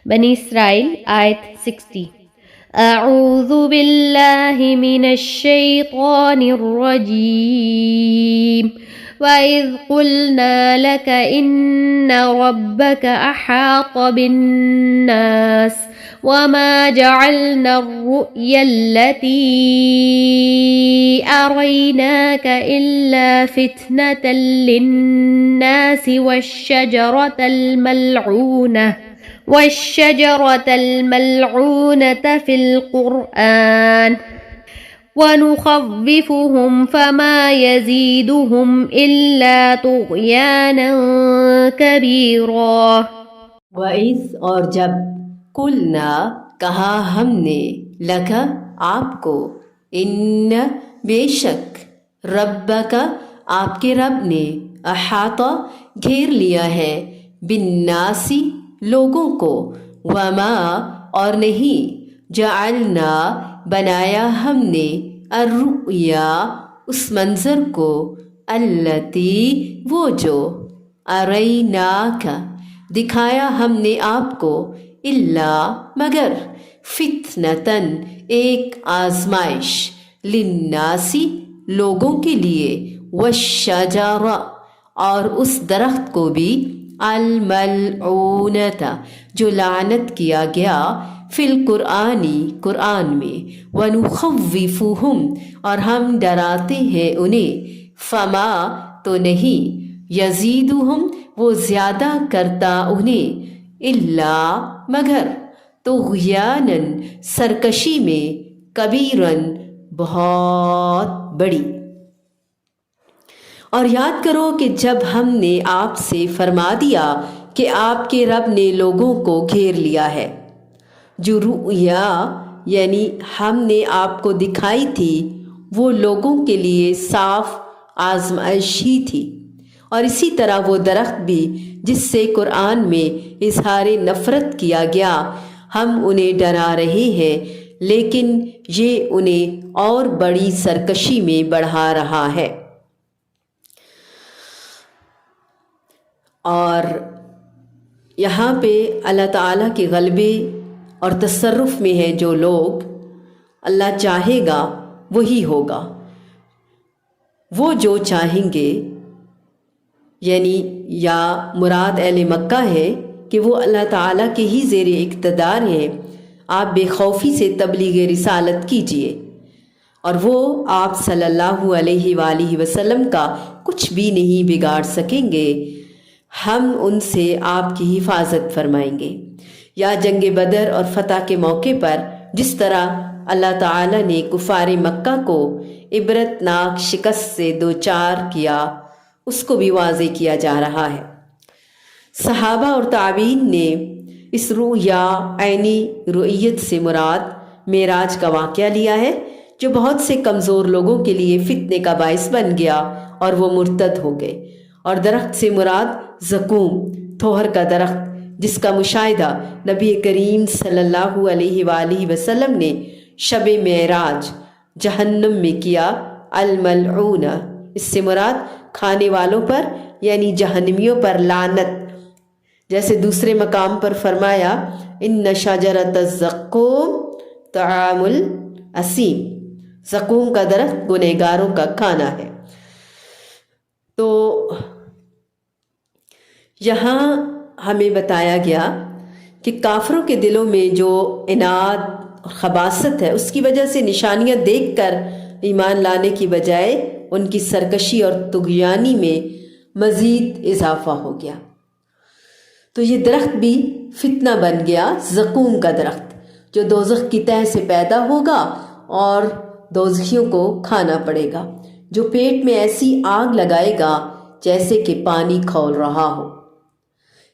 بنی اسرائیل آیت 60۔ اعوذ باللہ من الشیطان الرجیم وَإِذْ قُلْنَا لَكَ إِنَّ رَبَّكَ أَحَاطَ بِالنَّاسِ وَمَا جَعَلْنَا الرُّؤْيَا الَّتِي أَرَيْنَاكَ إِلَّا فِتْنَةً لِلنَّاسِ وَالشَّجَرَةَ الْمَلْعُونَةَ فِي الْقُرْآنِ وَنُخَوِّفُهُمْ فَمَا يَزِيدُهُمْ إِلَّا طُغْيَانًا كَبِيرًا۔ وَإِذْ اور جب قُلْنَا کہا ہم نے لَکَ آپ کو اِنَّ بے شک رَبَّکَ آپ کے رب نے احاطہ گھیر لیا ہے بالناس لوگوں کو وما اور نہیں جعلنا بنایا ہم نے الرؤیا اس منظر کو التی وہ جو اریناک دکھایا ہم نے آپ کو الا مگر فتنتن ایک آزمائش للناسی لوگوں کے لیے والشجرہ اور اس درخت کو بھی الملعونۃ جو لعنت کیا گیا فی القرآنی قرآن میں ونخوفہم اور ہم ڈراتے ہیں انہیں فما تو نہیں یزیدہم وہ زیادہ کرتا انہیں الا مگر طغیاناً سرکشی میں کبیراً بہت بڑی۔ اور یاد کرو کہ جب ہم نے آپ سے فرما دیا کہ آپ کے رب نے لوگوں کو گھیر لیا ہے، جو رؤیا یعنی ہم نے آپ کو دکھائی تھی وہ لوگوں کے لیے صاف آزمائش ہی تھی، اور اسی طرح وہ درخت بھی جس سے قرآن میں اظہار نفرت کیا گیا ہم انہیں ڈرا رہے ہیں، لیکن یہ انہیں اور بڑی سرکشی میں بڑھا رہا ہے۔ اور یہاں پہ اللہ تعالیٰ کے غلبے اور تصرف میں ہے، جو لوگ اللہ چاہے گا وہی ہوگا، وہ جو چاہیں گے، یعنی یا مراد اہل مکہ ہے کہ وہ اللہ تعالیٰ کے ہی زیر اقتدار ہیں۔ آپ بے خوفی سے تبلیغ رسالت کیجئے، اور وہ آپ صلی اللہ علیہ وآلہ وسلم کا کچھ بھی نہیں بگاڑ سکیں گے، ہم ان سے آپ کی حفاظت فرمائیں گے۔ یا جنگ بدر اور فتح کے موقع پر جس طرح اللہ تعالیٰ نے کفار مکہ کو عبرتناک شکست سے دوچار کیا، اس کو بھی واضح کیا جا رہا ہے۔ صحابہ اور تابعین نے اس رؤیا عینی رؤیت سے مراد معراج کا واقعہ لیا ہے، جو بہت سے کمزور لوگوں کے لیے فتنے کا باعث بن گیا اور وہ مرتد ہو گئے۔ اور درخت سے مراد زقوم تھوہر کا درخت، جس کا مشاہدہ نبی کریم صلی اللہ علیہ وآلہ وسلم نے شب معراج جہنم میں کیا۔ الملعونہ اس سے مراد کھانے والوں پر یعنی جہنمیوں پر لعنت، جیسے دوسرے مقام پر فرمایا ان شجرۃ الزقوم طعام الاسیم، زقوم کا درخت گنہگاروں کا کھانا ہے۔ تو یہاں ہمیں بتایا گیا کہ کافروں کے دلوں میں جو عناد اور خباثت ہے، اس کی وجہ سے نشانیاں دیکھ کر ایمان لانے کی بجائے ان کی سرکشی اور طغیانی میں مزید اضافہ ہو گیا۔ تو یہ درخت بھی فتنہ بن گیا، زقوم کا درخت جو دوزخ کی تہہ سے پیدا ہوگا اور دوزخیوں کو کھانا پڑے گا، جو پیٹ میں ایسی آگ لگائے گا جیسے کہ پانی کھول رہا ہو۔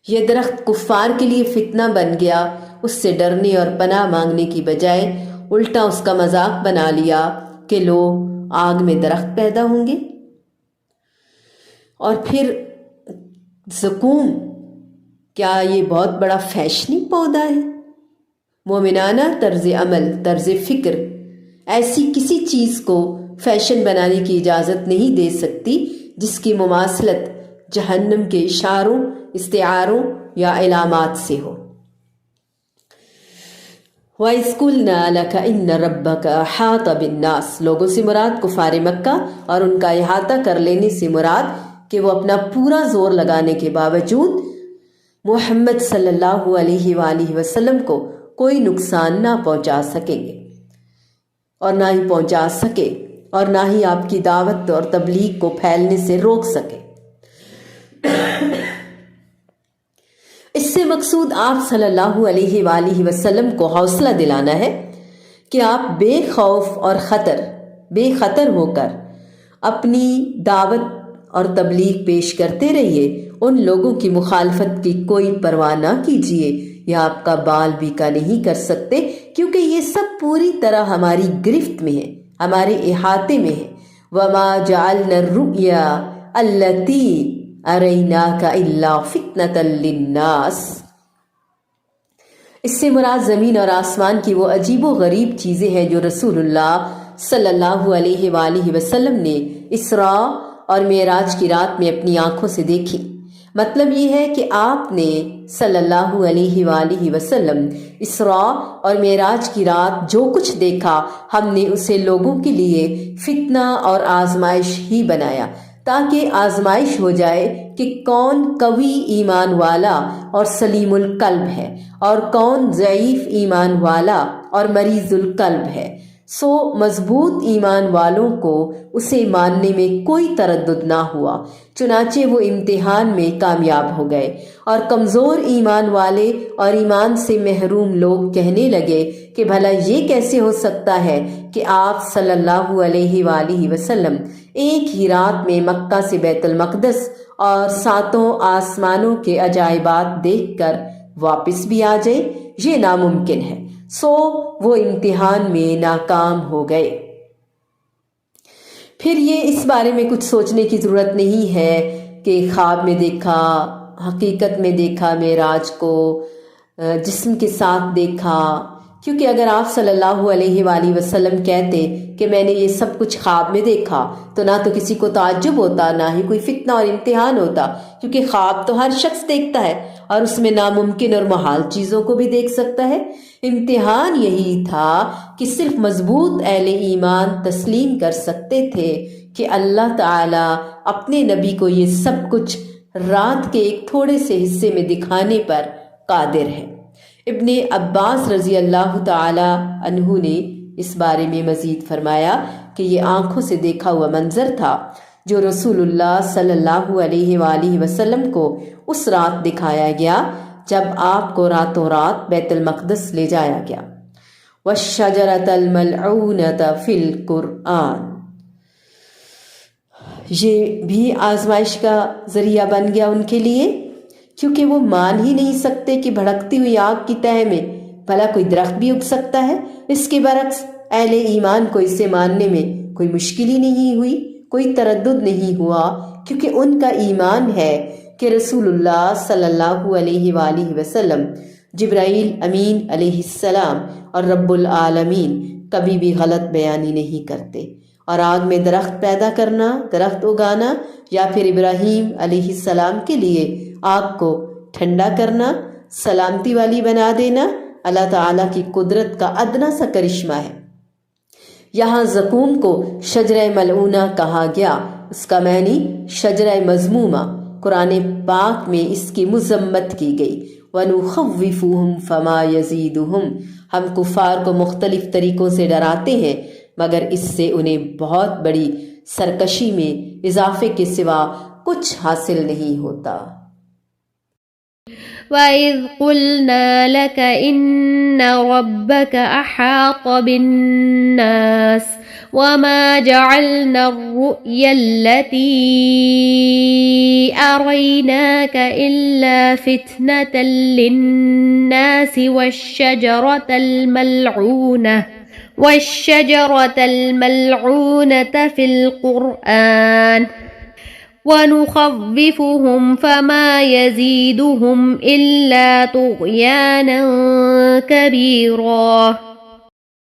یہ درخت کفار کے لیے فتنہ بن گیا، اس سے ڈرنے اور پناہ مانگنے کی بجائے الٹا اس کا مذاق بنا لیا کہ لو آگ میں درخت پیدا ہوں گے۔ اور پھر زقوم، کیا یہ بہت بڑا فیشنی پودا ہے؟ مومنانہ طرز عمل، طرز فکر ایسی کسی چیز کو فیشن بنانے کی اجازت نہیں دے سکتی جس کی مماثلت جہنم کے اشاروں، استعاروں یا علامات سے ہو۔ وَإِذْ قُلْنَا لَكَ إِنَّ رَبَّكَ أَحَاطَ بِالنَّاسِ، لوگوں سے مراد کفار مکہ اور ان کا احاطہ کر لینے سے مراد کہ وہ اپنا پورا زور لگانے کے باوجود محمد صلی اللہ علیہ وآلہ وسلم کو کوئی نقصان نہ پہنچا سکیں گے اور نہ ہی پہنچا سکے اور نہ ہی آپ کی دعوت اور تبلیغ کو پھیلنے سے روک سکے۔ اس سے مقصود آپ صلی اللہ علیہ وآلہ وسلم کو حوصلہ دلانا ہے کہ آپ بے خوف اور بے خطر ہو کر اپنی دعوت اور تبلیغ پیش کرتے رہیے، ان لوگوں کی مخالفت کی کوئی پرواہ نہ کیجیے، یہ آپ کا بال بھی کا نہیں کر سکتے، کیونکہ یہ سب پوری طرح ہماری گرفت میں ہے، ہمارے احاطے میں ہے۔ وَمَا جَعَلْنَا الرُّؤْيَا الَّتِي أَرَيْنَاكَ إِلَّا فِتْنَةً لِلنَّاسِ، اس سے مراد زمین اور آسمان کی وہ عجیب و غریب چیزیں ہیں جو رسول اللہ صلی اللہ علیہ وآلہ وسلم نے اسراء اور معراج کی رات میں اپنی آنکھوں سے دیکھی۔ مطلب یہ ہے کہ آپ نے صلی اللہ علیہ وآلہ وسلم اسراء اور معراج کی رات جو کچھ دیکھا، ہم نے اسے لوگوں کے لیے فتنہ اور آزمائش ہی بنایا، تاکہ آزمائش ہو جائے کہ کون قوی ایمان والا اور سلیم القلب ہے اور کون ضعیف ایمان والا اور مریض القلب ہے۔ سو مضبوط ایمان والوں کو اسے ماننے میں کوئی تردد نہ ہوا، چنانچہ وہ امتحان میں کامیاب ہو گئے، اور کمزور ایمان والے اور ایمان سے محروم لوگ کہنے لگے کہ بھلا یہ کیسے ہو سکتا ہے کہ آپ صلی اللہ علیہ وآلہ وسلم ایک ہی رات میں مکہ سے بیت المقدس اور 7 آسمانوں کے عجائبات دیکھ کر واپس بھی آ جائے، یہ ناممکن ہے۔ سو وہ امتحان میں ناکام ہو گئے۔ پھر یہ اس بارے میں کچھ سوچنے کی ضرورت نہیں ہے کہ خواب میں دیکھا، حقیقت میں دیکھا معراج کو، جسم کے ساتھ دیکھا، کیونکہ اگر آپ صلی اللہ علیہ وآلہ وسلم کہتے کہ میں نے یہ سب کچھ خواب میں دیکھا تو نہ تو کسی کو تعجب ہوتا، نہ ہی کوئی فتنہ اور امتحان ہوتا، کیونکہ خواب تو ہر شخص دیکھتا ہے اور اس میں ناممکن اور محال چیزوں کو بھی دیکھ سکتا ہے۔ امتحان یہی تھا کہ صرف مضبوط اہل ایمان تسلیم کر سکتے تھے کہ اللہ تعالیٰ اپنے نبی کو یہ سب کچھ رات کے ایک تھوڑے سے حصے میں دکھانے پر قادر ہے۔ ابن عباس رضی اللہ تعالی عنہ نے اس بارے میں مزید فرمایا کہ یہ آنکھوں سے دیکھا ہوا منظر تھا جو رسول اللہ صلی اللہ علیہ وآلہ وسلم کو اس رات دکھایا گیا جب آپ کو راتوں رات بیت المقدس لے جایا گیا۔ وَالشَّجَرَةَ الْمَلْعُونَةَ فِي الْقُرْآنِ، یہ بھی آزمائش کا ذریعہ بن گیا ان کے لیے، کیونکہ وہ مان ہی نہیں سکتے کہ بھڑکتی ہوئی آگ کی تہہ میں بھلا کوئی درخت بھی اگ سکتا ہے۔ اس کے برعکس اہل ایمان کو اسے ماننے میں کوئی مشکل ہی نہیں ہوئی، کوئی تردد نہیں ہوا، کیونکہ ان کا ایمان ہے کہ رسول اللہ صلی اللہ علیہ وآلہ وسلم، جبرائیل امین علیہ السلام اور رب العالمین کبھی بھی غلط بیانی نہیں کرتے، اور آگ میں درخت پیدا کرنا، درخت اگانا، یا پھر ابراہیم علیہ السلام کے لیے آگ کو ٹھنڈا کرنا، سلامتی والی بنا دینا، اللہ تعالیٰ کی قدرت کا ادنا سا کرشمہ ہے۔ یہاں زقوم کو شجرہ ملعونہ کہا گیا، اس کا معنی شجرہ مذمومہ، قرآن پاک میں اس کی مذمت کی گئی۔ وَنُخَوِّفُهُمْ فَمَا يَزِيدُهُمْ، ہم کفار کو مختلف طریقوں سے ڈراتے ہیں مگر اس سے انہیں بہت بڑی سرکشی میں اضافے کے سوا کچھ حاصل نہیں ہوتا۔ وَإِذْ قُلْنَا لَكَ إِنَّ رَبَّكَ أَحَاطَ بِالنَّاسِ وَمَا جَعَلْنَا الرُّؤْيَا الَّتِي أَرَيْنَاكَ إِلَّا فِتْنَةً لِلنَّاسِ وَالشَّجَرَةَ الْمَلْعُونَةَ فِي الْقُرْآنِ وَنُخَوِّفُهُمْ فَمَا يَزِيدُهُمْ إِلَّا طُغْيَانًا كَبِيرًا۔